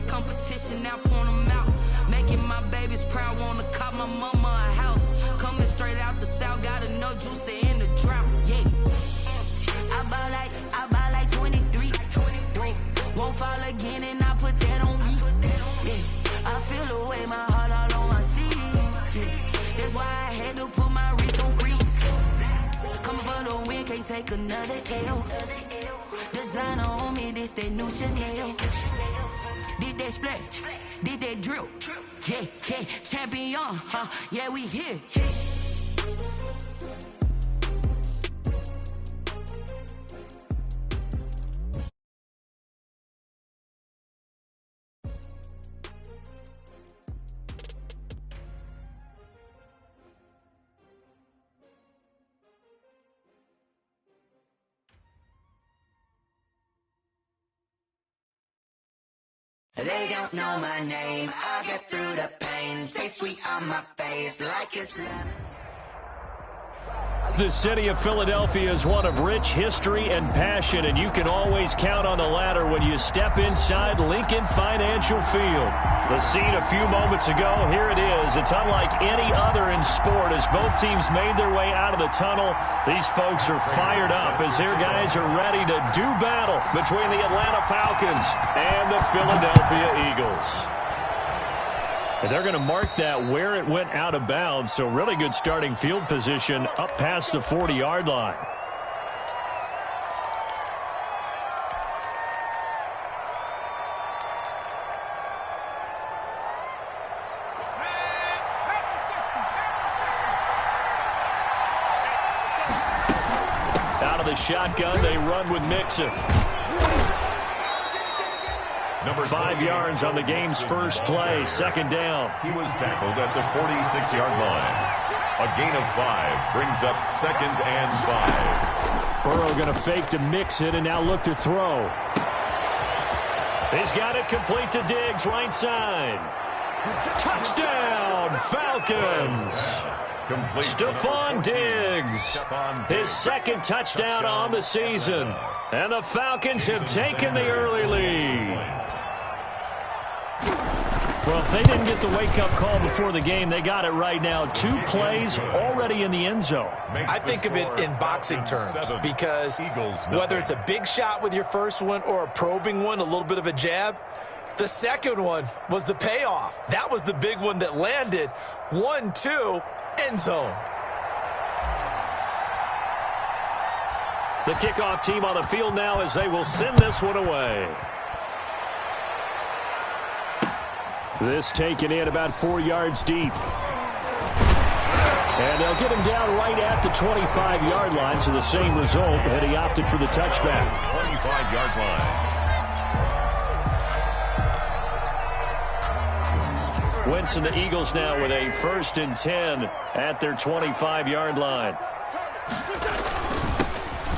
competition, now point them out. Making my babies proud, wanna cop my mama a house. Coming straight out the south, got enough juice to end the drought. Yeah. I buy like 23. Won't fall again and I put that on me. Yeah. I feel the way, my heart all on my sleeve. Yeah. That's why I had to put my wrist on freeze. Coming for the win, can't take another L. Designer on me, this that new Chanel. Did that splash, did that drill. Yeah, yeah, champion, huh? Yeah, we here. They don't know my name, I get through the pain. Taste sweet on my face like it's lemon. The city of Philadelphia is one of rich history and passion, and you can always count on the latter when you step inside Lincoln Financial Field. The scene a few moments ago, here it is. It's unlike any other in sport. As both teams made their way out of the tunnel, these folks are fired up as their guys are ready to do battle between the Atlanta Falcons and the Philadelphia Eagles. And they're going to mark that where it went out of bounds, so really good starting field position up past the 40-yard line. Out of the shotgun, they run with Mixon. 5 yards on the game's first play, second down. He was tackled at the 46-yard line. A gain of 5 brings up 2nd and 5. Burrow going to fake to Mixon and now look to throw. He's got it complete to Diggs, right side. Touchdown, Falcons. Stephon Diggs, his second touchdown on the season. And the Falcons have taken the early lead. Well, if they didn't get the wake-up call before the game, they got it right now. 2 plays already in the end zone. I think of it in boxing terms because whether it's a big shot with your first one or a probing one, a little bit of a jab, the second one was the payoff. That was the big one that landed. 1-2, end zone. The kickoff team on the field now as they will send this one away. This taken in about 4 yards deep. And they'll get him down right at the 25-yard line, so the same result, and he opted for the touchback. 25-yard line. Wentz and the Eagles now with a 1st and 10 at their 25-yard line.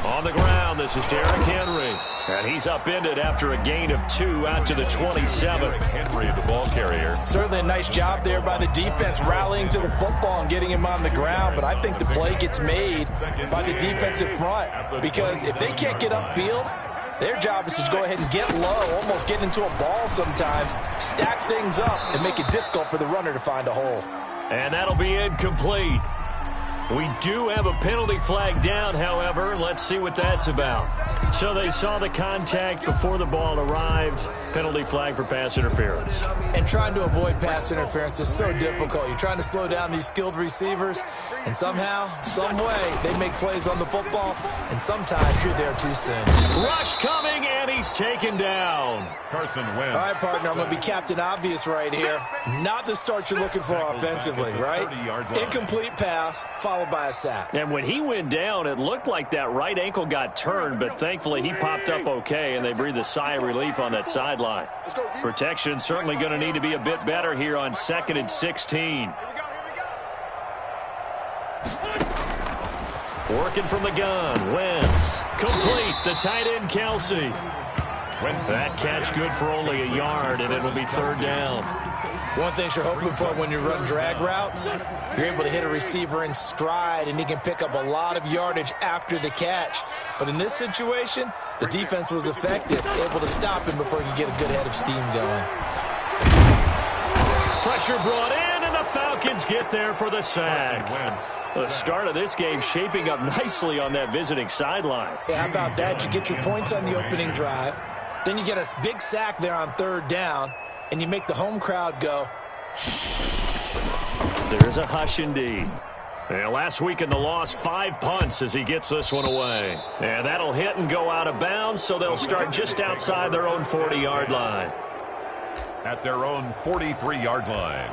On the ground, this is Derrick Henry. And he's upended after a gain of 2 out to the 27. Henry, the ball carrier. Certainly a nice job there by the defense rallying to the football and getting him on the ground. But I think the play gets made by the defensive front. Because if they can't get upfield, their job is to go ahead and get low, almost get into a ball sometimes, stack things up, and make it difficult for the runner to find a hole. And that'll be incomplete. We do have a penalty flag down, however. Let's see what that's about. So they saw the contact before the ball arrived. Penalty flag for pass interference. And trying to avoid pass interference is so difficult. You're trying to slow down these skilled receivers, and somehow, some way, they make plays on the football, and sometimes you're there too soon. Rush coming, and he's taken down. Carson Wentz. All right, partner, I'm going to be Captain Obvious right here. Not the start you're looking for offensively, right? Incomplete pass, followed by a sack. And when he went down, it looked like that right ankle got turned, but thankfully he popped up okay, and they breathed a sigh of relief on that sideline. Protection certainly going to need to be a bit better here on 2nd and 16. Working from the gun, Wentz. Complete, the tight end, Kelsey. That catch good for only a yard, and it'll be 3rd down. One thing you're hoping for when you run drag routes, you're able to hit a receiver in stride, and he can pick up a lot of yardage after the catch. But in this situation, the defense was effective, able to stop him before he could get a good head of steam going. Pressure brought in, and the Falcons get there for the sack. The start of this game shaping up nicely on that visiting sideline. Yeah, how about that? You get your points on the opening drive. Then you get a big sack there on third down, and you make the home crowd go. There's a hush indeed. And last week in the loss, 5 punts as he gets this one away. And that'll hit and go out of bounds, so they'll start just outside their own 40-yard line. At their own 43-yard line.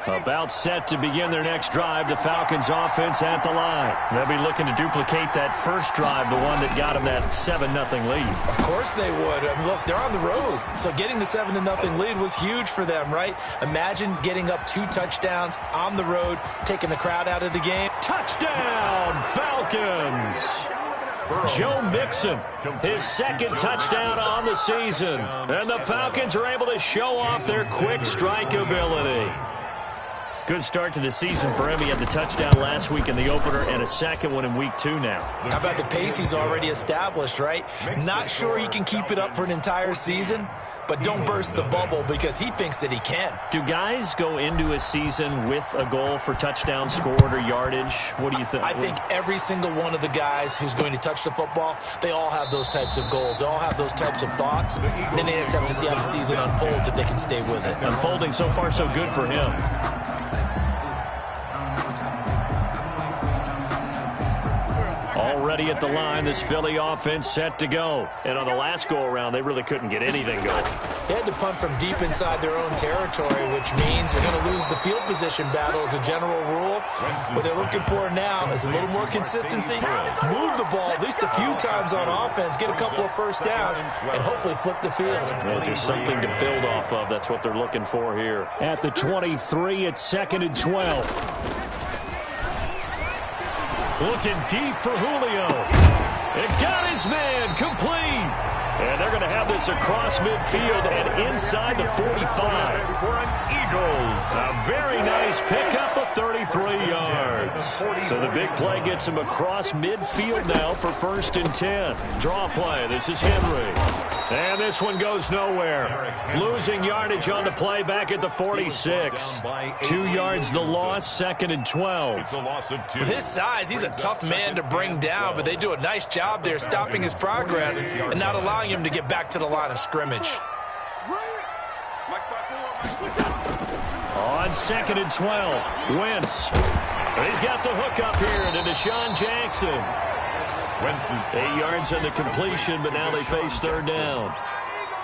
About set to begin their next drive, the Falcons offense at the line. They'll be looking to duplicate that first drive, the one that got them that 7-0 lead. Of course they would. I mean, look, they're on the road, so getting the 7-0 lead was huge for them, right? Imagine getting up 2 touchdowns on the road, taking the crowd out of the game. Touchdown, Falcons! Joe Mixon, his second touchdown on the season. And the Falcons are able to show off their quick strike ability. Good start to the season for him. He had the touchdown last week in the opener and a second one in week 2 now. How about the pace he's already established, right? Not sure he can keep it up for an entire season, but don't burst the bubble because he thinks that he can. Do guys go into a season with a goal for touchdown scored or yardage? What do you think? I think every single one of the guys who's going to touch the football, they all have those types of goals. They all have those types of thoughts. And then they just have to see how the season unfolds if they can stay with it. Unfolding so far so good for him. Already at the line, this Philly offense set to go. And on the last go-around, they really couldn't get anything going. They had to punt from deep inside their own territory, which means they're going to lose the field position battle as a general rule. What they're looking for now is a little more consistency. Move the ball at least a few times on offense, get a couple of first downs, and hopefully flip the field. Well, just something to build off of. That's what they're looking for here. At the 23, it's 2nd and 12. Looking deep for Julio. It got his man complete. And they're going to have this across midfield and inside the 45. For an Eagles. A very nice pickup of 33 yards. So the big play gets him across midfield now for 1st and 10. Draw play. This is Henry. And this one goes nowhere. Losing yardage on the play back at the 46. 2 yards the loss, 2nd and 12. It's a loss of 2. With his size, he's a tough man to bring down, but they do a nice job there stopping his progress and not allowing him to get back to the line of scrimmage. On 2nd and 12, Wentz. He's got the hook up here to Deshaun Jackson. Wentz is 8 yards on the completion, but now they face 3rd down.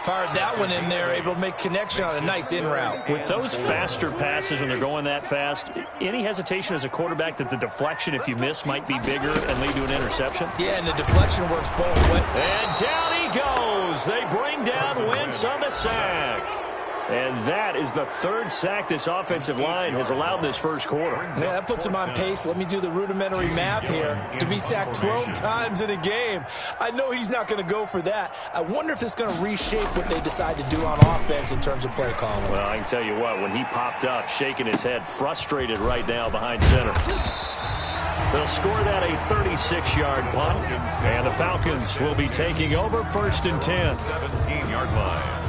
Fired that one in there, able to make connection on a nice in route. With those faster passes when they're going that fast, any hesitation as a quarterback that the deflection, if you miss, might be bigger and lead to an interception? Yeah, and the deflection works both ways. And down he goes. They bring down Wentz on the sack. And that is the 3rd sack this offensive line has allowed this first quarter. Yeah, that puts him on pace. Let me do the rudimentary math here. To be sacked 12 times in a game, I know he's not going to go for that. I wonder if it's going to reshape what they decide to do on offense in terms of play calling. Well, I can tell you what, when he popped up, shaking his head, frustrated right now behind center. They'll score that a 36-yard punt, and the Falcons will be taking over 1st and 10. 17-yard line.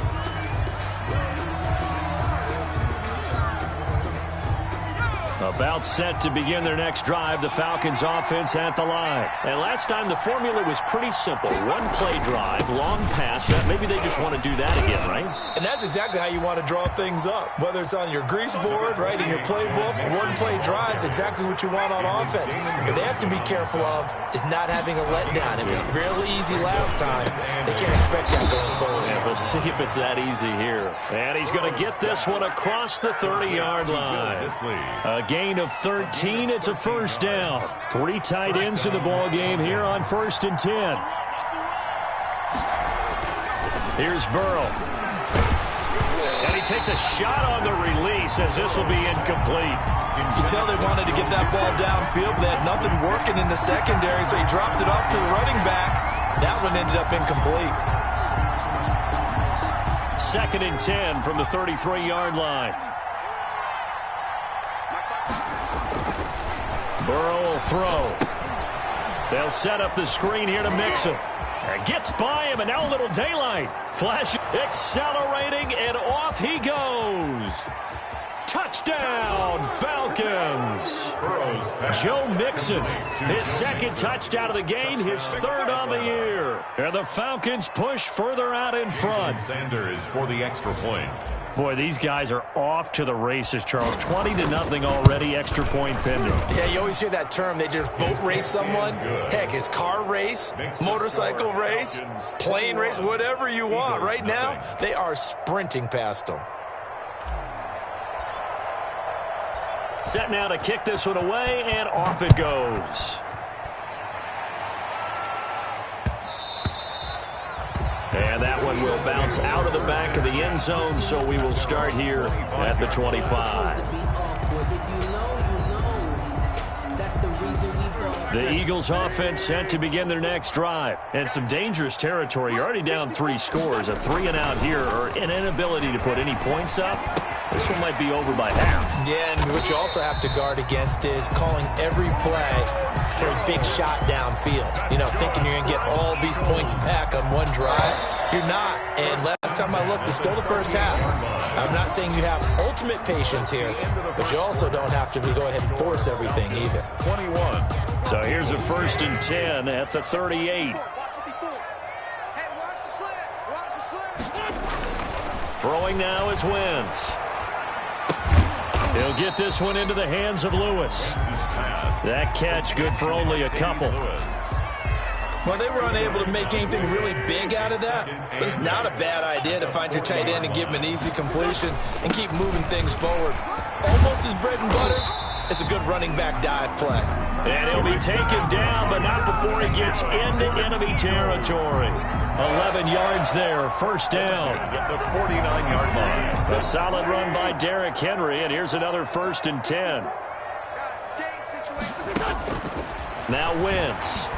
About set to begin their next drive, the Falcons offense at the line. And last time the formula was pretty simple. One play drive, long pass. Maybe they just want to do that again, right? And that's exactly how you want to draw things up. Whether it's on your grease board, right, in your playbook, one play drive is exactly what you want on offense. What they have to be careful of is not having a letdown. It was really easy last time. They can't expect that going forward. Yeah, we'll see if it's that easy here. And he's going to get this one across the 30-yard line. A gain of 13. It's a 1st down. 3 tight ends in the ball game here on 1st and 10. Here's Burrow. And he takes a shot on the release as this will be incomplete. You can tell they wanted to get that ball downfield, but they had nothing working in the secondary, so he dropped it off to the running back. That one ended up incomplete. 2nd and 10 from the 33-yard line. Burrow will throw. They'll set up the screen here to Mixon. And gets by him, and now a little daylight. Flash, accelerating, and off he goes. Touchdown, Falcons. Joe Mixon, his second touchdown of the game, his third on the year. And the Falcons push further out in front. Sanders for the extra point. Boy, these guys are off to the races, Charles. 20-0 already, extra point pending. Yeah, you always hear that term. They just boat race someone. Heck, it's car race, motorcycle race, plane race, whatever you want. Right now, they are sprinting past them. Set now to kick this one away, and off it goes. And that one will bounce out of the back of the end zone, so we will start here at the 25. The Eagles offense set to begin their next drive. And some dangerous territory. You're already down 3 scores. A 3-and-out here, or an inability to put any points up. This one might be over by half. Yeah, and what you also have to guard against is calling every play for a big shot downfield. You know, thinking you're going to get all these points back on one drive. You're not. And last time I looked, it's still the first half. I'm not saying you have ultimate patience here, but you also don't have to go ahead and force everything either. 21. So here's a 1st and 10 at the 38. Throwing now is Wentz. He'll get this one into the hands of Lewis. That catch good for only a couple. Well, they were unable to make anything really big out of that, but it's not a bad idea to find your tight end and give him an easy completion and keep moving things forward. Almost his bread and butter. It's a good running back dive play. And he'll be taken down, but not before he gets into enemy territory. 11 yards there, first down. At the 49-yard line. A solid run by Derrick Henry, and here's another 1st and 10. Now Wentz.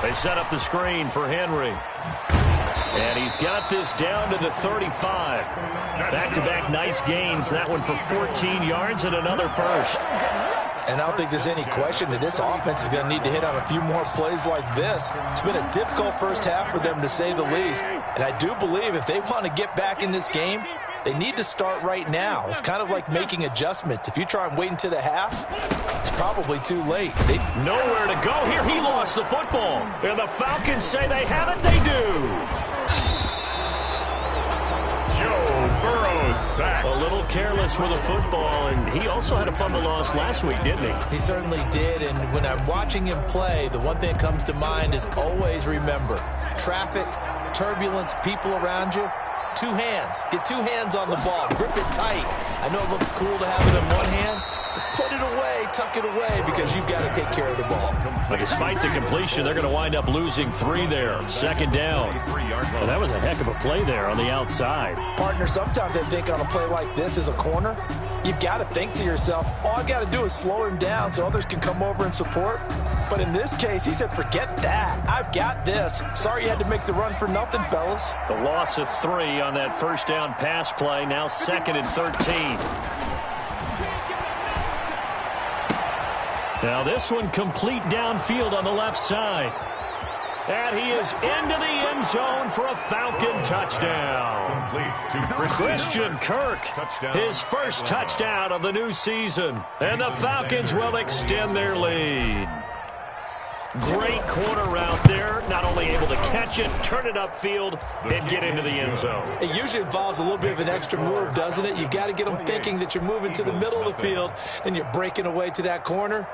They set up the screen for Henry. And he's got this down to the 35. Back-to-back nice gains. That one for 14 yards and another first. And I don't think there's any question that this offense is going to need to hit on a few more plays like this. It's been a difficult first half for them, to say the least. And I do believe if they want to get back in this game, they need to start right now. It's kind of like making adjustments. If you try and wait until the half, it's probably too late. Nowhere to go here. He lost the football. And the Falcons say they have it. They do. Sack. A little careless with the football, and he also had a fumble loss last week, didn't he? He certainly did, and when I'm watching him play, the one thing that comes to mind is always remember, traffic, turbulence, people around you, 2 hands. Get 2 hands on the ball. Grip it tight. I know it looks cool to have it in one hand, but put it away, tuck it away, because you've got to take care of the ball. But despite the completion, they're going to wind up losing 3 there. 2nd down. Well, that was a heck of a play there on the outside. Partner, sometimes I think on a play like this as a corner, you've got to think to yourself, all I've got to do is slow him down so others can come over and support. But in this case, he said, forget that. I've got this. Sorry you had to make the run for nothing, fellas. The loss of 3 on that first down pass play. Now 2nd and 13. Now this one complete downfield on the left side. And he is into the end zone for a Falcon touchdown. Christian Kirk, his first touchdown of the new season. And the Falcons will extend their lead. Great corner route there. Not only able to catch it, turn it upfield, and get into the end zone. It usually involves a little bit of an extra move, doesn't it? You've got to get them thinking that you're moving to the middle of the field, and you're breaking away to that corner.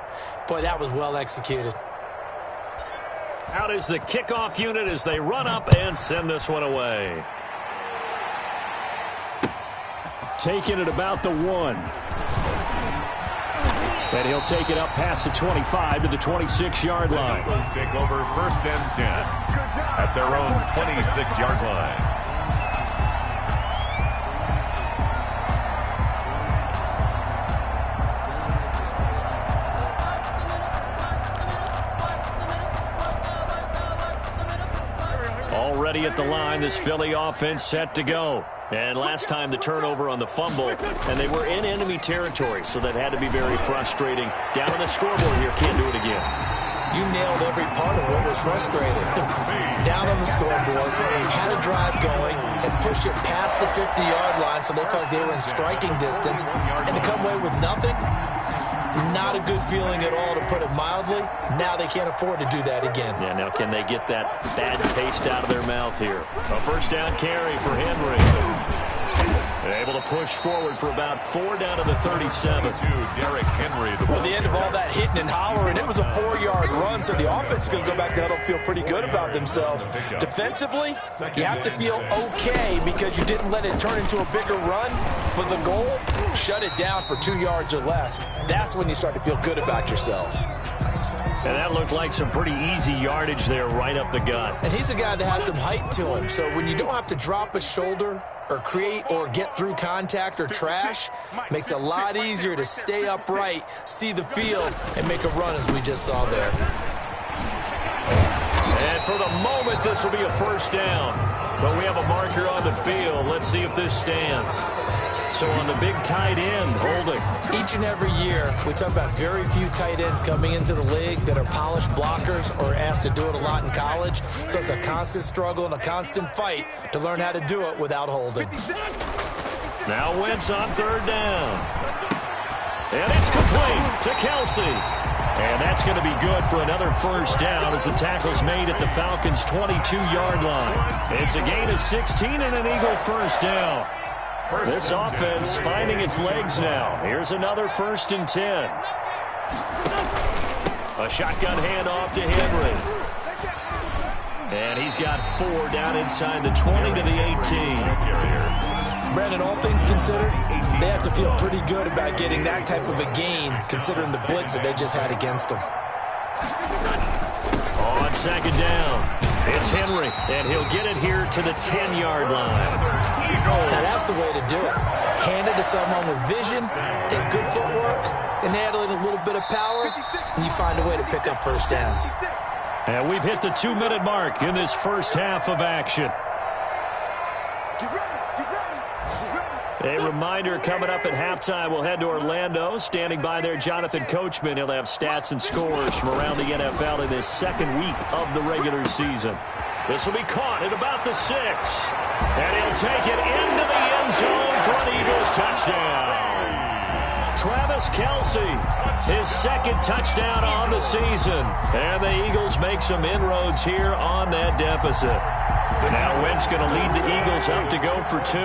Boy, that was well executed. Out is the kickoff unit as they run up and send this one away. Taking it about the 1. And he'll take it up past the 25 to the 26-yard line. Let's take over 1st and 10 at their own 26-yard line. Already at the line, this Philly offense set to go. And last time the turnover on the fumble, and they were in enemy territory, so that had to be very frustrating. Down on the scoreboard here, can't do it again. You nailed every part of what was frustrated. Down on the scoreboard, had a drive going, and pushed it past the 50-yard line, so they felt like they were in striking distance, and to come away with nothing, not a good feeling at all, to put it mildly. Now they can't afford to do that again. Yeah, now can they get that bad taste out of their mouth here? A first down carry for Henry. Able to push forward for about 4 down to the 37. Derrick Henry. Well, the end of all that hitting and hollering, it was a 4-yard run, so the offense is going to go back to huddle, feel pretty good about themselves. Defensively, you have to feel okay because you didn't let it turn into a bigger run. But the goal, shut it down for 2 yards or less. That's when you start to feel good about yourselves. And that looked like some pretty easy yardage there right up the gut. And he's a guy that has some height to him, so when you don't have to drop a shoulder or create or get through contact or trash, makes it a lot easier to stay upright, see the field, and make a run as we just saw there. And for the moment, this will be a first down. But we have a marker on the field. Let's see if this stands. So on the big tight end, holding. Each and every year, we talk about very few tight ends coming into the league that are polished blockers or asked to do it a lot in college. So it's a constant struggle and a constant fight to learn how to do it without holding. Now Wentz on third down. And it's complete to Kelsey. And that's going to be good for another first down as the tackle's made at the Falcons' 22-yard line. It's a gain of 16 and an Eagle first down. This offense finding its legs now. Here's another 1st and 10. A shotgun handoff to Henry. And he's got 4 down inside the 20 to the 18. Brandon, all things considered, they have to feel pretty good about getting that type of a gain considering the blitz that they just had against them. On second down, it's Henry, and he'll get it here to the 10-yard line. Now that's the way to do it. Hand it to someone with vision and good footwork and add in a little bit of power, and you find a way to pick up first downs. And we've hit the 2-minute mark in this first half of action. A reminder, coming up at halftime, we'll head to Orlando. Standing by there, Jonathan Coachman. He'll have stats and scores from around the NFL in this second week of the regular season. This will be caught at about the 6. And he'll take it into the end zone for an Eagles touchdown. Travis Kelce, his 2nd touchdown on the season. And the Eagles make some inroads here on that deficit. But now Wentz going to lead the Eagles up to go for 2.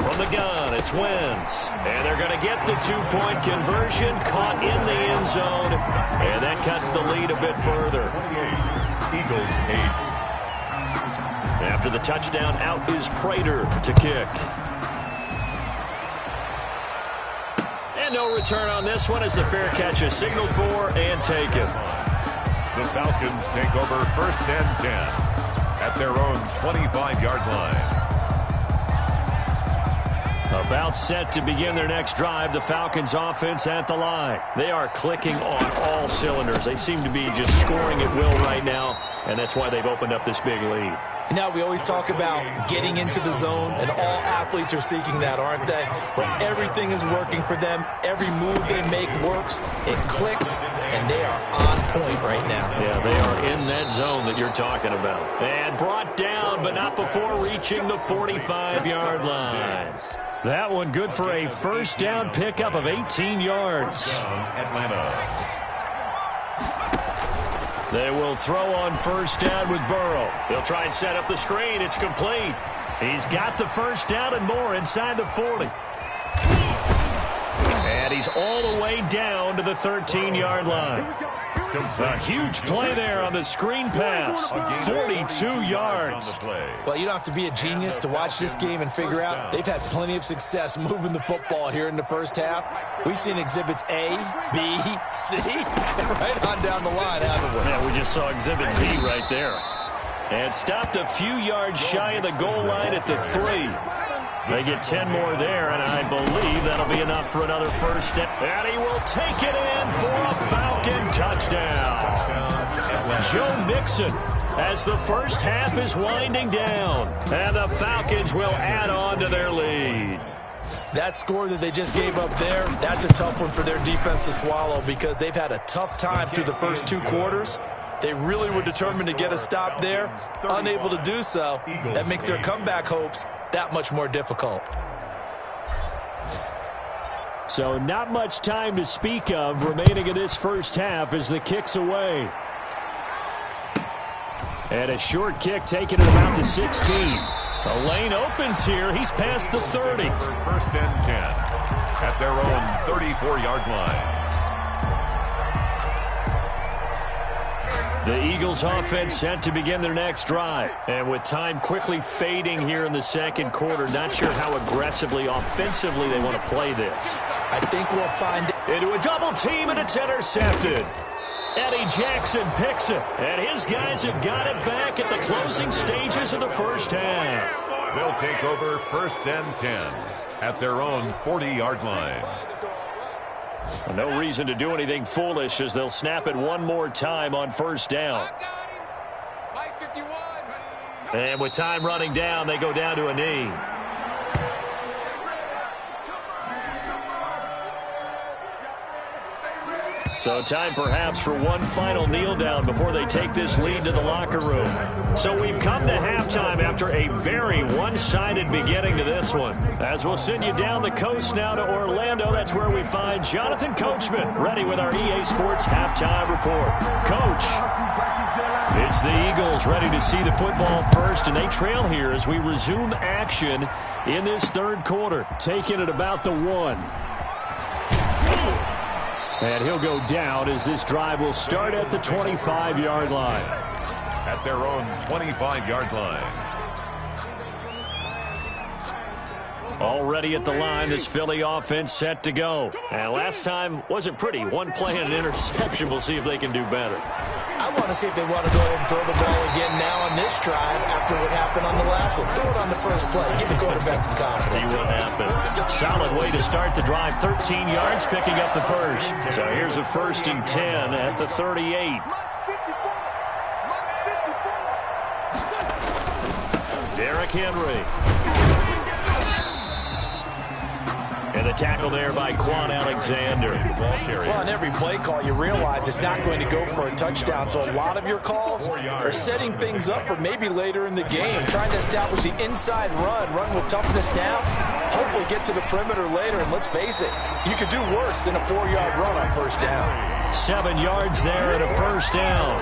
From the gun, it's Wentz. And they're going to get the 2-point conversion, caught in the end zone. And that cuts the lead a bit further. Eagles 8. After the touchdown, out is Prater to kick. And no return on this one as the fair catch is signaled for and taken. The Falcons take over 1st and 10 at their own 25-yard line. About set to begin their next drive, the Falcons offense at the line. They are clicking on all cylinders. They seem to be just scoring at will right now, and that's why they've opened up this big lead. You know, we always talk about getting into the zone, and all athletes are seeking that, aren't they? Where everything is working for them, every move they make works, it clicks, and they are on point right now. Yeah, they are in that zone that you're talking about. And brought down, but not before reaching the 45-yard line. That one good for a first down pickup of 18 yards. Atlanta. They will throw on first down with Burrow. They'll try and set up the screen. It's complete. He's got the first down and more inside the 40. And he's all the way down to the 13-yard line. A huge play there on the screen pass. 42 yards. Well, you don't have to be a genius to watch this game and figure out they've had plenty of success moving the football here in the first half. We've seen exhibits A, B, C, and right on down the line, haven't we? Yeah, we just saw exhibit Z right there. And stopped a few yards shy of the goal line at the 3. They get 10 more there, and I believe that'll be enough for another first down. And he will take it in for a Falcon touchdown. Joe Mixon as the first half is winding down. And the Falcons will add on to their lead. That score that they just gave up there, that's a tough one for their defense to swallow because they've had a tough time through the first 2 quarters. They really were determined to get a stop there, unable to do so. That makes their comeback hopes that much more difficult. So not much time to speak of remaining in this first half as the kick's away. And a short kick taken at about the 16. The lane opens here. He's past the 30. First and 10 at their own 34-yard line. The Eagles offense set to begin their next drive. And with time quickly fading here in the second quarter, not sure how aggressively, offensively they want to play this. I think we'll find it. Into a double team, and it's intercepted. Eddie Jackson picks it, and his guys have got it back at the closing stages of the first half. They'll take over first and 10 at their own 40-yard line. No reason to do anything foolish as they'll snap it one more time on first down. And with time running down, they go down to a knee. So time perhaps for one final kneel down before they take this lead to the locker room. So we've come to halftime after a very one-sided beginning to this one. As we'll send you down the coast now to Orlando, that's where we find Jonathan Coachman ready with our EA Sports halftime report. Coach, it's the Eagles ready to see the football first, and they trail here as we resume action in this third quarter, taking it about the 1. And he'll go down as this drive will start at the 25-yard line. At their own 25-yard line. Already at the line, this Philly offense set to go. And last time wasn't pretty. One play and an interception. We'll see if they can do better. I want to see if they want to go ahead and throw the ball again now on this drive after what happened on the last one. Throw it on the first play. Give the quarterback some confidence. See what happens. Solid way to start the drive. 13 yards, picking up the first. So here's a first and 10 at the 38. Derrick Henry. And the tackle there by Quan Alexander. Well, on every play call, you realize it's not going to go for a touchdown. So a lot of your calls are setting things up for maybe later in the game, trying to establish the inside run with toughness now, hopefully get to the perimeter later. And let's face it, you could do worse than a 4-yard run on first down. 7 yards there and a first down.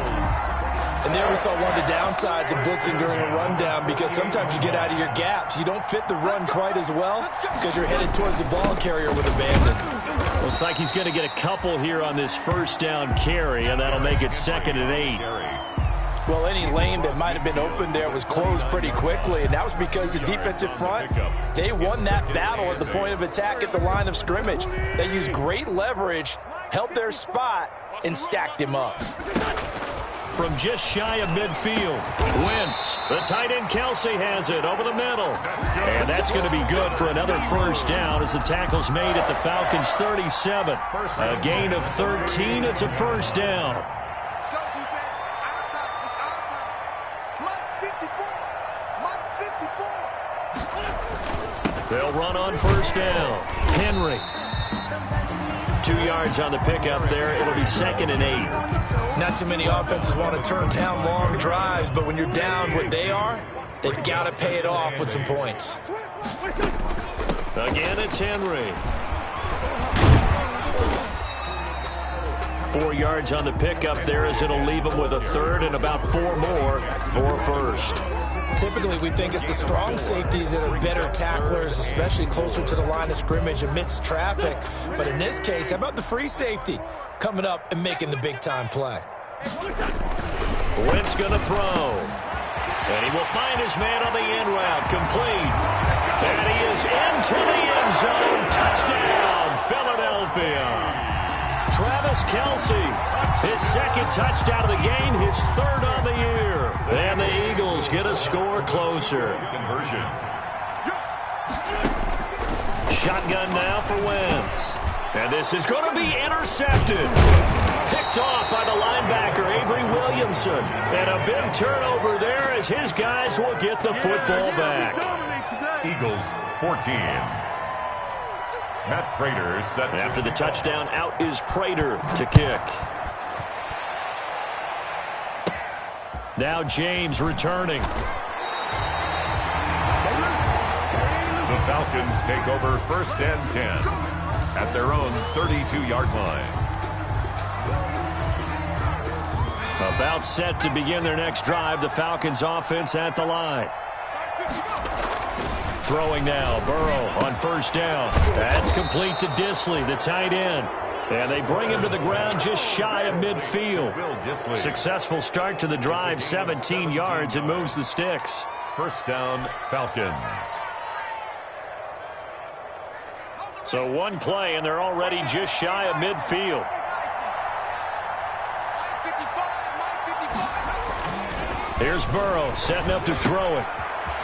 And there we saw one of the downsides of blitzing during a rundown, because sometimes you get out of your gaps. You don't fit the run quite as well because you're headed towards the ball carrier with abandon. Looks like he's going to get a couple here on this first down carry, and that'll make it 2nd and 8. Well, any lane that might have been open there was closed pretty quickly, and that was because the defensive front, they won that battle at the point of attack at the line of scrimmage. They used great leverage, held their spot, and stacked him up. From just shy of midfield, Wentz, the tight end Kelsey has it over the middle. And that's going to be good for another first down as the tackle's made at the Falcons' 37. A gain of 13, it's a first down. They'll run on first down. Henry. 2 yards on the pickup there. It'll be 2nd and 8. Not too many offenses want to turn down long drives, but when you're down what they are, they've got to pay it off with some points. Again, it's Henry. 4 yards on the pickup there as it'll leave him with a third and about 4 more for first. Typically, we think it's the strong safeties that are better tacklers, especially closer to the line of scrimmage amidst traffic. But in this case, how about the free safety coming up and making the big-time play? Wentz going to throw. And he will find his man on the end route. Complete. And he is into the end zone. Touchdown, Philadelphia. Travis Kelce, his 2nd touchdown of the game, his 3rd on the year. And the Eagles get a score closer. Conversion. Shotgun now for Wentz. And this is going to be intercepted. Picked off by the linebacker, Avery Williamson. And a big turnover there as his guys will get the football back. Eagles 14. Matt Prater set. After the touchdown, out is Prater to kick. Now James returning. The Falcons take over 1st and 10 at their own 32-yard line. About set to begin their next drive. The Falcons offense at the line. Throwing now, Burrow on 1st down. That's complete to Disley, the tight end. And they bring him to the ground just shy of midfield. Successful start to the drive, 17 yards, and moves the sticks. 1st down, Falcons. So one play, and they're already just shy of midfield. Here's Burrow setting up to throw it.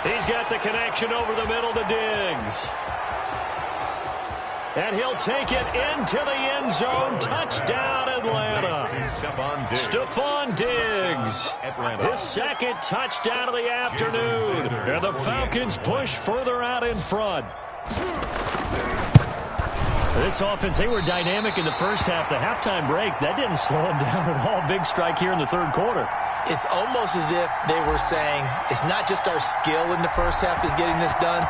He's got the connection over the middle to Diggs. And he'll take it into the end zone. Touchdown, Atlanta. Stephon Diggs. His 2nd touchdown of the afternoon. And the Falcons push further out in front. This offense, they were dynamic in the first half. The halftime break, that didn't slow them down at all. Big strike here in the 3rd quarter. It's almost as if they were saying, it's not just our skill in the first half is getting this done,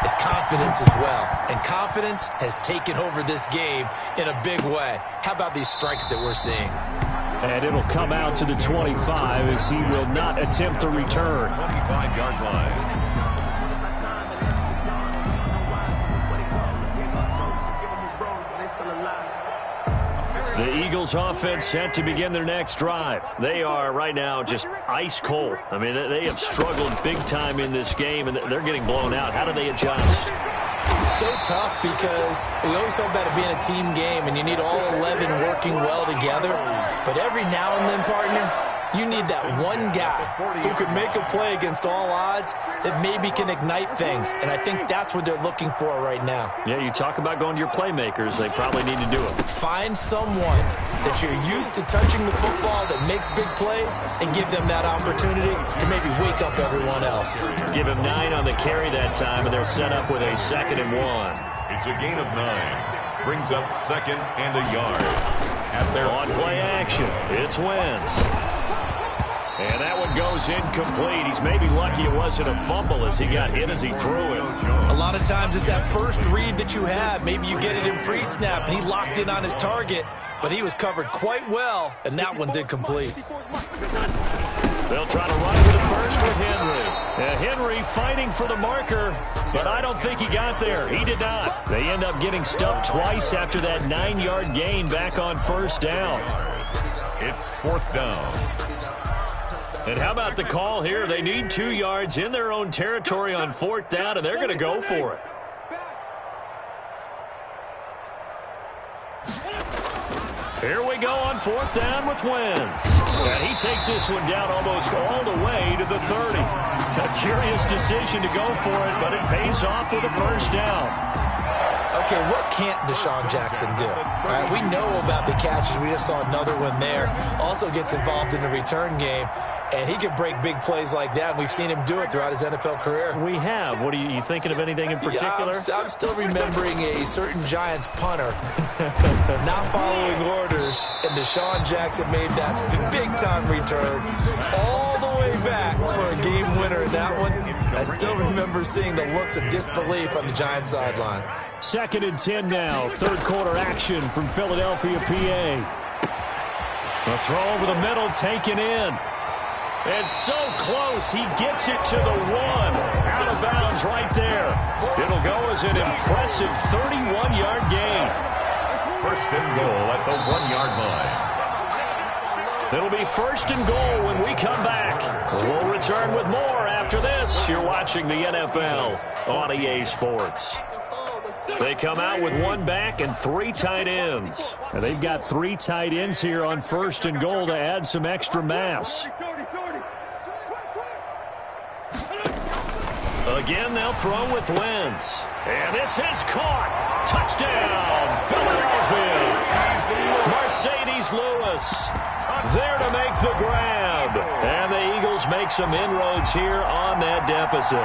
it's confidence as well. And confidence has taken over this game in a big way. How about these strikes that we're seeing? And it'll come out to the 25 as he will not attempt the return. 25-yard line. The Eagles offense set to begin their next drive. They are right now just ice cold. I mean, they have struggled big time in this game, and they're getting blown out. How do they adjust? So tough because we always talk about it being a team game, and you need all 11 working well together. But every now and then, partner, you need that one guy who can make a play against all odds that maybe can ignite things. And I think that's what they're looking for right now. Yeah, you talk about going to your playmakers. They probably need to do it. Find someone that you're used to touching the football that makes big plays and give them that opportunity to maybe wake up everyone else. Give him 9 on the carry that time, and they're set up with a 2nd and 1. It's a gain of 9. Brings up 2nd and a yard. At their on play action, it's Wentz. And that one goes incomplete. He's maybe lucky it wasn't a fumble as he got hit as he threw it. A lot of times it's that first read that you have. Maybe you get it in pre-snap, and he locked in on his target, but he was covered quite well, and that one's incomplete. They'll try to run for the first with Henry. Henry fighting for the marker, but I don't think he got there. He did not. They end up getting stumped twice after that 9-yard gain back on 1st down. It's 4th down. And how about the call here? They need 2 yards in their own territory on 4th down, and they're going to go for it. Here we go on 4th down with Wentz. And he takes this one down almost all the way to the 30. A curious decision to go for it, but it pays off with a 1st down. Okay, what can't Deshaun Jackson do? All right, we know about the catches. We just saw another one there. Also gets involved in the return game, and he can break big plays like that. We've seen him do it throughout his NFL career. We have. What are you thinking of anything in particular? Yeah, I'm still remembering a certain Giants punter not following orders, and Deshaun Jackson made that big-time return all the way back for a game winner in that one. I still remember seeing the looks of disbelief on the Giants sideline. 2nd and 10 now. 3rd quarter action from Philadelphia, PA. A throw over the middle taken in. It's so close. He gets it to the 1. Out of bounds right there. It'll go as an impressive 31-yard gain. 1st and goal at the 1-yard line. It'll be 1st and goal when we come back. We'll return with more after this. You're watching the NFL on EA Sports. They come out with 1 back and 3 tight ends. And they've got 3 tight ends here on 1st and goal to add some extra mass. Again, they'll throw with Wentz. And this is caught. Touchdown, Philadelphia. Mercedes Lewis there to make the grab. And the Eagles make some inroads here on that deficit.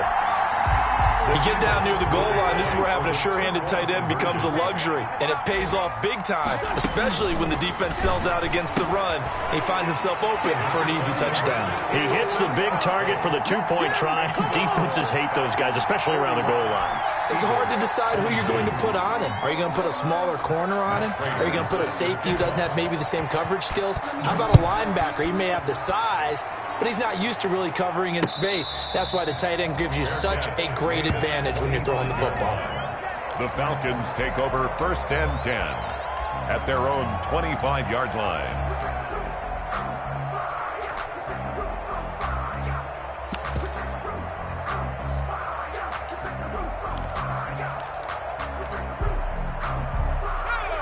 You get down near the goal line, this is where having a sure-handed tight end becomes a luxury, and it pays off big time, especially when the defense sells out against the run. He finds himself open for an easy touchdown. He hits the big target for the two-point try. Defenses hate those guys, especially around the goal line. It's hard to decide who you're going to put on him. Are you going to put a smaller corner on him? Are you going to put a safety who doesn't have maybe the same coverage skills? How about a linebacker? He may have the size, but he's not used to really covering in space. That's why the tight end gives you such a great advantage when you're throwing the football. The Falcons take over 1st and 10 at their own 25-yard line.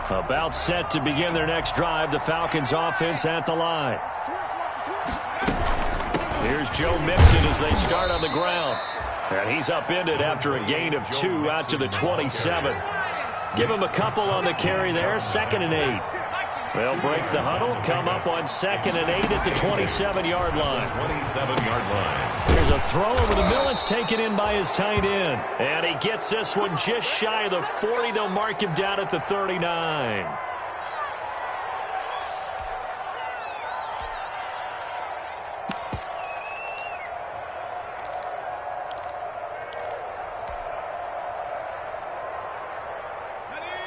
About set to begin their next drive, the Falcons offense at the line. Here's Joe Mixon as they start on the ground. And he's upended after a gain of 2 out to the 27. Give him a couple on the carry there, 2nd and 8. They'll break the huddle, come up on 2nd and 8 at the 27-yard line. 27-yard line. There's a throw over the middle. It's taken in by his tight end. And he gets this one just shy of the 40. They'll mark him down at the 39.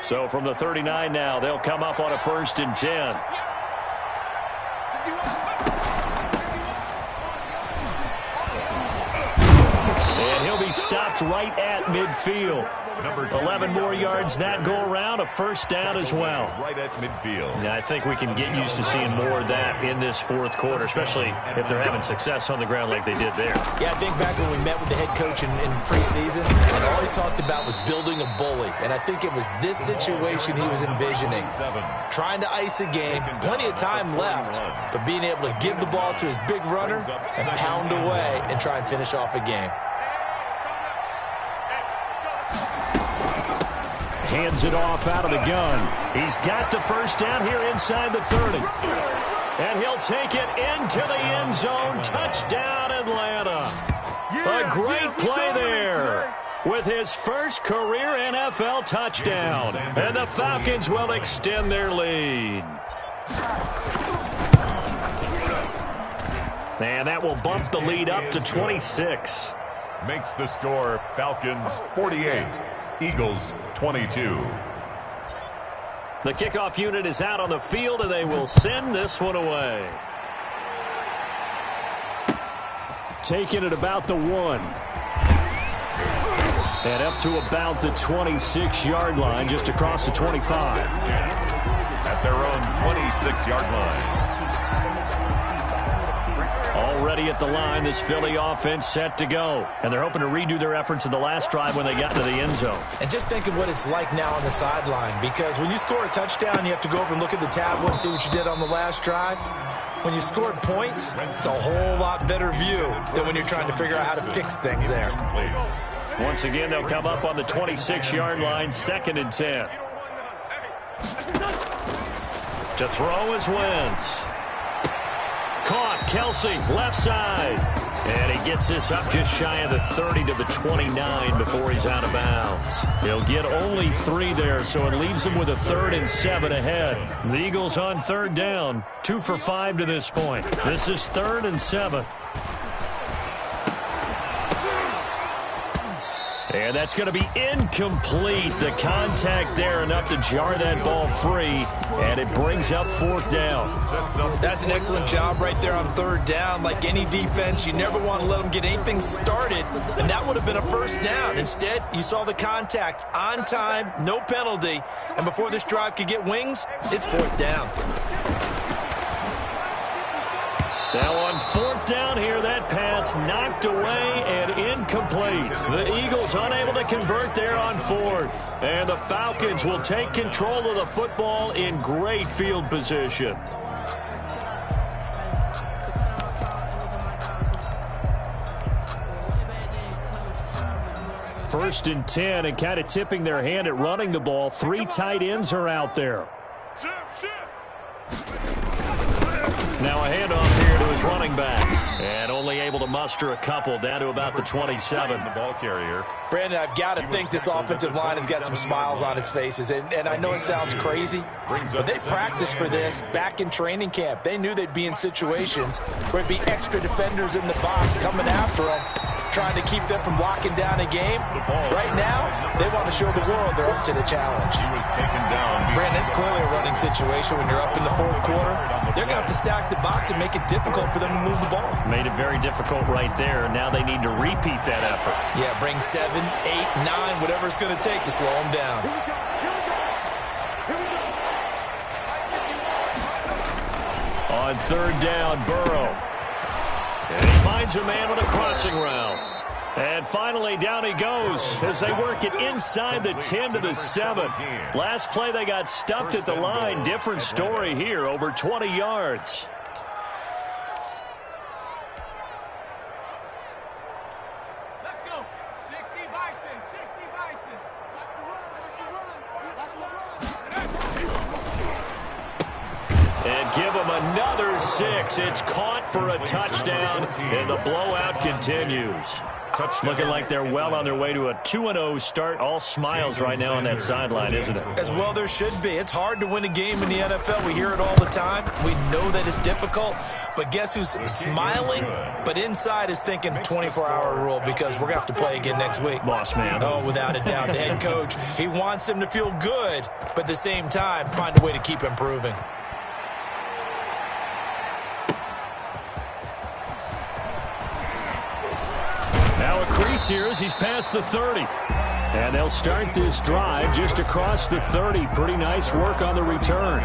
So from the 39 now, they'll come up on a 1st and 10. And he'll be stopped right at midfield. 11 more yards that go around, a 1st down as well. Right at midfield. Yeah, I think we can get used to seeing more of that in this 4th quarter, especially if they're having success on the ground like they did there. Yeah, I think back when we met with the head coach in preseason, and all he talked about was building a bully. And I think it was this situation he was envisioning. Trying to ice a game, plenty of time left, but being able to give the ball to his big runner and pound away and try and finish off a game. Hands it off out of the gun. He's got the 1st down here inside the 30. And he'll take it into the end zone. Touchdown, Atlanta. A great play there with his 1st career NFL touchdown. And the Falcons will extend their lead. And that will bump the lead up to 26. Makes the score Falcons 48. Eagles 22. The kickoff unit is out on the field, and they will send this one away. Taking it about the 1. And up to about the 26-yard line, just across the 25. At their own 26-yard line. Already at the line, this Philly offense set to go. And they're hoping to redo their efforts in the last drive when they got into the end zone. And just think of what it's like now on the sideline, because when you score a touchdown, you have to go over and look at the tablet and see what you did on the last drive. When you scored points, it's a whole lot better view than when you're trying to figure out how to fix things there. Once again, they'll come up on the 26-yard line, 2nd and 10. To throw is Wentz. Caught, Kelsey, left side. And he gets this up just shy of the 30 to the 29 before he's out of bounds. He'll get only 3 there, so it leaves him with a 3rd and 7 ahead. The Eagles on 3rd down, 2 for 5 to this point. This is 3rd and 7. And that's going to be incomplete. The contact there enough to jar that ball free, and it brings up 4th down. That's an excellent job right there on 3rd down. Like any defense, you never want to let them get anything started, and that would have been a 1st down. Instead, you saw the contact on time, no penalty, and before this drive could get wings, it's 4th down. Now on 4th down here, that pass knocked away and incomplete. The Eagles unable to convert there on 4th. And the Falcons will take control of the football in great field position. First and 10, and kind of tipping their hand at running the ball. 3 tight ends are out there. Now a handoff here to his running back. And only able to muster a couple, down to about the 27. The ball carrier. Brandon, I've got to think this offensive line has got some smiles on its faces. And I know it sounds crazy, but they practiced for this back in training camp. They knew they'd be in situations where it'd be extra defenders in the box coming after them, trying to keep them from locking down a game. Right now, they want to show the world they're up to the challenge. He was taken down. Brandon, it's clearly a running situation when you're up in the fourth quarter. They're going to have to stack the box and make it difficult for them to move the ball. Made it very difficult right there. Now they need to repeat that effort. Yeah, bring 7, 8, 9, whatever it's going to take to slow them down. On third down, Burrow. And he finds a man on a crossing route. And finally, down he goes as they work it inside the 10 to the 7. Last play, they got stuffed at the line. Different story here, over 20 yards. Let's go. 60 Bison, 60 Bison. And give him another 6. It's caught for a touchdown, and the blowout continues. Looking like they're well on their way to a 2-0 start. All smiles right now on that sideline, isn't it? As well there should be. It's hard to win a game in the NFL. We hear it all the time. We know that it's difficult. But guess who's smiling, but inside is thinking 24-hour rule, because we're going to have to play again next week. Boss man. Oh, without a doubt. The head coach, he wants them to feel good, but at the same time, find a way to keep improving. Now a crease here as he's past the 30. And they'll start this drive just across the 30. Pretty nice work on the return.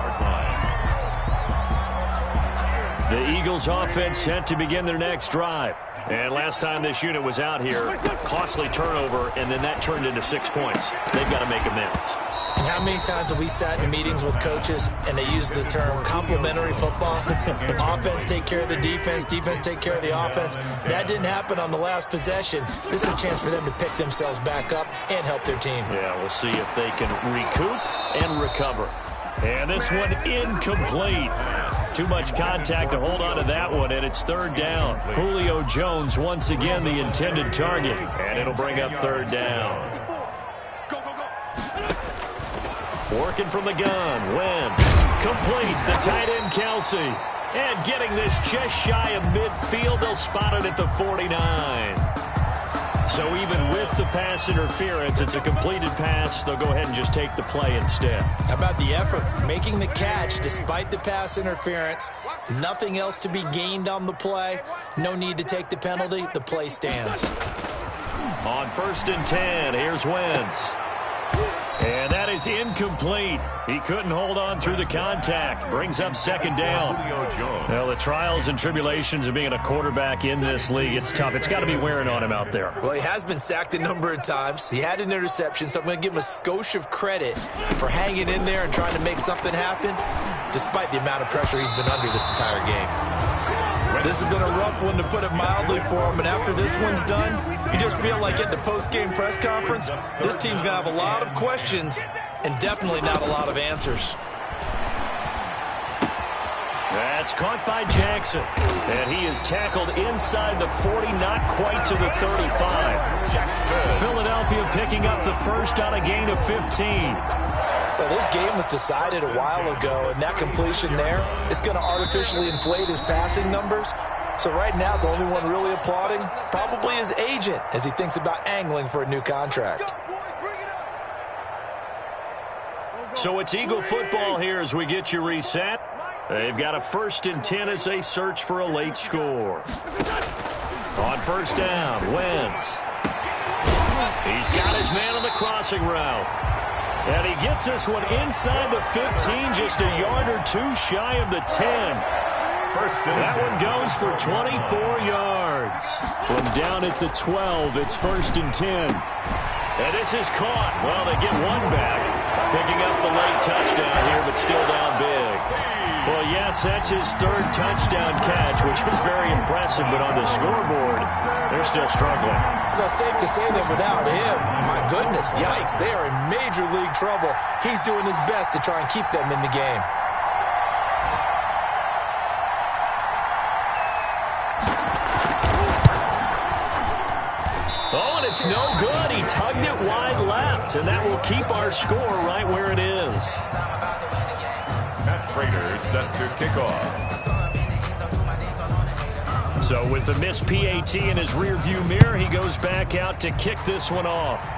The Eagles offense set to begin their next drive. And last time this unit was out here, costly turnover, and then that turned into 6 points. They've got to make amends. And how many times have we sat in meetings with coaches and they use the term complementary football? Offense take care of the defense, defense take care of the offense. That didn't happen on the last possession. This is a chance for them to pick themselves back up and help their team. Yeah, we'll see if they can recoup and recover. And this one incomplete. Too much contact to hold on to that one, and it's third down. Julio Jones once again the intended target, and it'll bring up third down. Working from the gun, Wentz. Complete, the tight end Kelsey. And getting this just shy of midfield, they'll spot it at the 49. So even with the pass interference, it's a completed pass. They'll go ahead and just take the play instead. How about the effort? Making the catch despite the pass interference. Nothing else to be gained on the play. No need to take the penalty. The play stands. On 1st and 10, here's Wentz. And that is incomplete. He couldn't hold on through the contact. Brings up second down. Well, the trials and tribulations of being a quarterback in this league, it's tough. It's got to be wearing on him out there. Well, he has been sacked a number of times. He had an interception, so I'm going to give him a skosh of credit for hanging in there and trying to make something happen, despite the amount of pressure he's been under this entire game. This has been a rough one, to put it mildly, for him, and after this one's done, you just feel like at the post-game press conference, this team's going to have a lot of questions and definitely not a lot of answers. That's caught by Jackson, and he is tackled inside the 40, not quite to the 35. Philadelphia picking up the first on a gain of 15. Well, this game was decided a while ago, and that completion there is going to artificially inflate his passing numbers. So right now, the only one really applauding probably his agent as he thinks about angling for a new contract. So it's Eagle football here as we get you reset. They've got a 1st and 10 as they search for a late score. On 1st down, Wentz. He's got his man on the crossing route. And he gets this one inside the 15, just a yard or two shy of the 10. That one goes for 24 yards. From down at the 12, it's 1st and 10. And this is caught. Well, they get one back. Picking up the late touchdown here, but still down big. Well, yes, that's his 3rd touchdown catch, which is very impressive, but on the scoreboard, they're still struggling. So safe to say that without him, my goodness, yikes, they are in major league trouble. He's doing his best to try and keep them in the game. it's no good. He tugged it wide left, and that will keep our score right where it is. Matt Prater set to kick off. So with the missed PAT in his rearview mirror, he goes back out to kick this one off.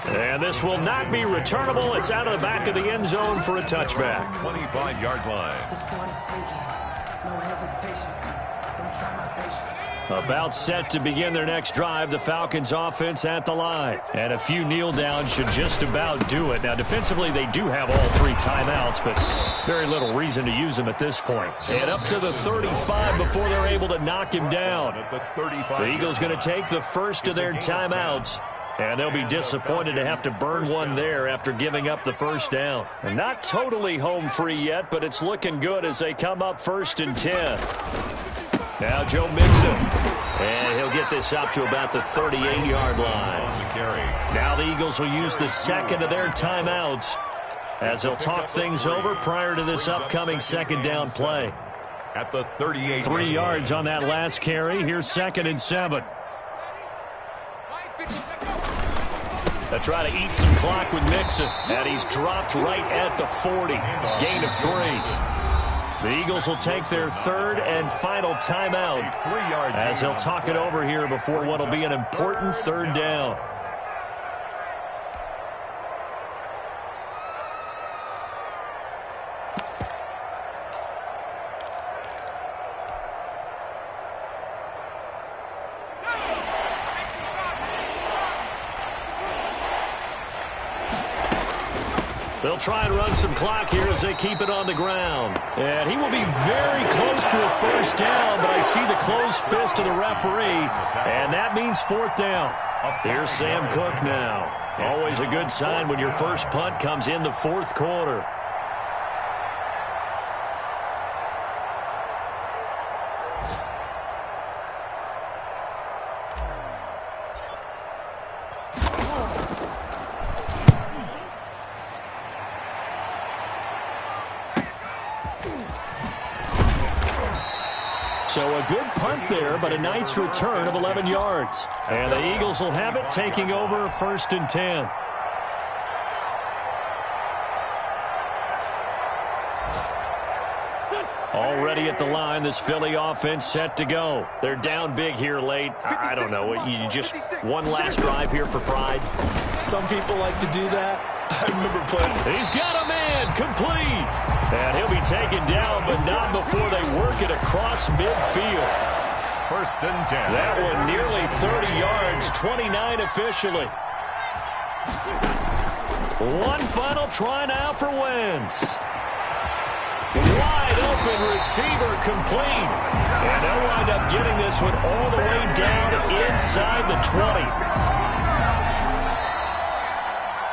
And this will not be returnable. It's out of the back of the end zone for a touchback. 25-yard line. About set to begin their next drive, the Falcons offense at the line. And a few kneel downs should just about do it. Now, defensively, they do have all 3 timeouts, but very little reason to use them at this point. And up to the 35 before they're able to knock him down. The Eagles going to take the first of their timeouts. And they'll be disappointed to have to burn one there after giving up the first down. And not totally home free yet, but it's looking good as they come up 1st and 10. Now Joe Mixon. And he'll get this up to about the 38-yard line. Now the Eagles will use the second of their timeouts as they'll talk things over prior to this upcoming second down play. At the 38. 3 yards on that last carry. Here's 2nd and 7. They'll try to eat some clock with Mixon, and he's dropped right at the 40. Gain of 3. The Eagles will take their 3rd and final timeout as they'll talk it over here before what will be an important 3rd down. They'll try and run some clock here as they keep it on the ground. And he will be very close to a first down, but I see the closed fist of the referee, and that means 4th down. Here's Sam Cook now. Always a good sign when your first punt comes in the 4th quarter. So a good punt there, but a nice return of 11 yards. And the Eagles will have it, taking over 1st and 10. Already at the line, this Philly offense set to go. They're down big here late. I don't know. You just one last drive here for pride. Some people like to do that. I remember playing. He's got a man complete. And he'll be taken down, but not before they work it across midfield. 1st and 10. That one nearly 30 yards, 29 officially. One final try now for Wentz. Wide open receiver complete. And they'll wind up getting this one all the way down inside the 20.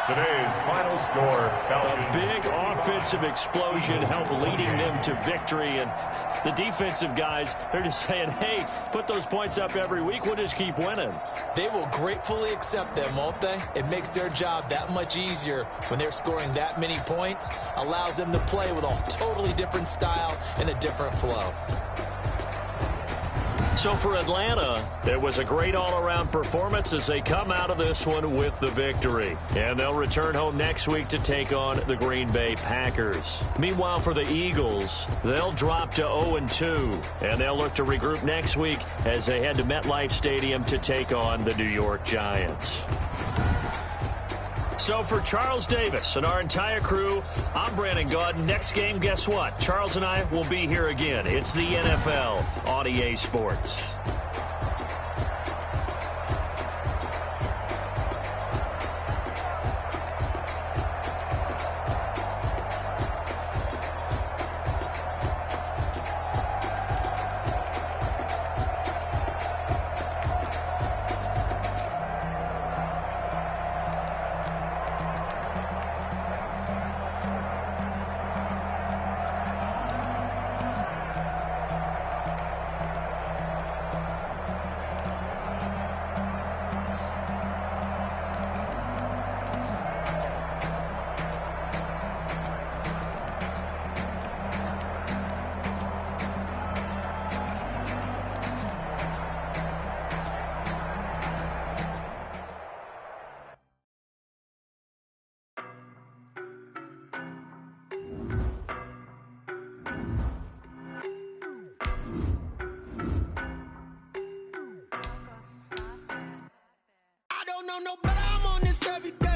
Today's final score, Falcons. A big offensive explosion helped leading them to victory. And the defensive guys, they're just saying, hey, put those points up every week. We'll just keep winning. They will gratefully accept them, won't they? It makes their job that much easier when they're scoring that many points. Allows them to play with a totally different style and a different flow. So for Atlanta, there was a great all-around performance as they come out of this one with the victory. And they'll return home next week to take on the Green Bay Packers. Meanwhile, for the Eagles, they'll drop to 0-2. And they'll look to regroup next week as they head to MetLife Stadium to take on the New York Giants. So for Charles Davis and our entire crew, I'm Brandon Gaudin. Next game, guess what? Charles and I will be here again. It's the NFL on EA Sports. don't know better, I'm on this every day.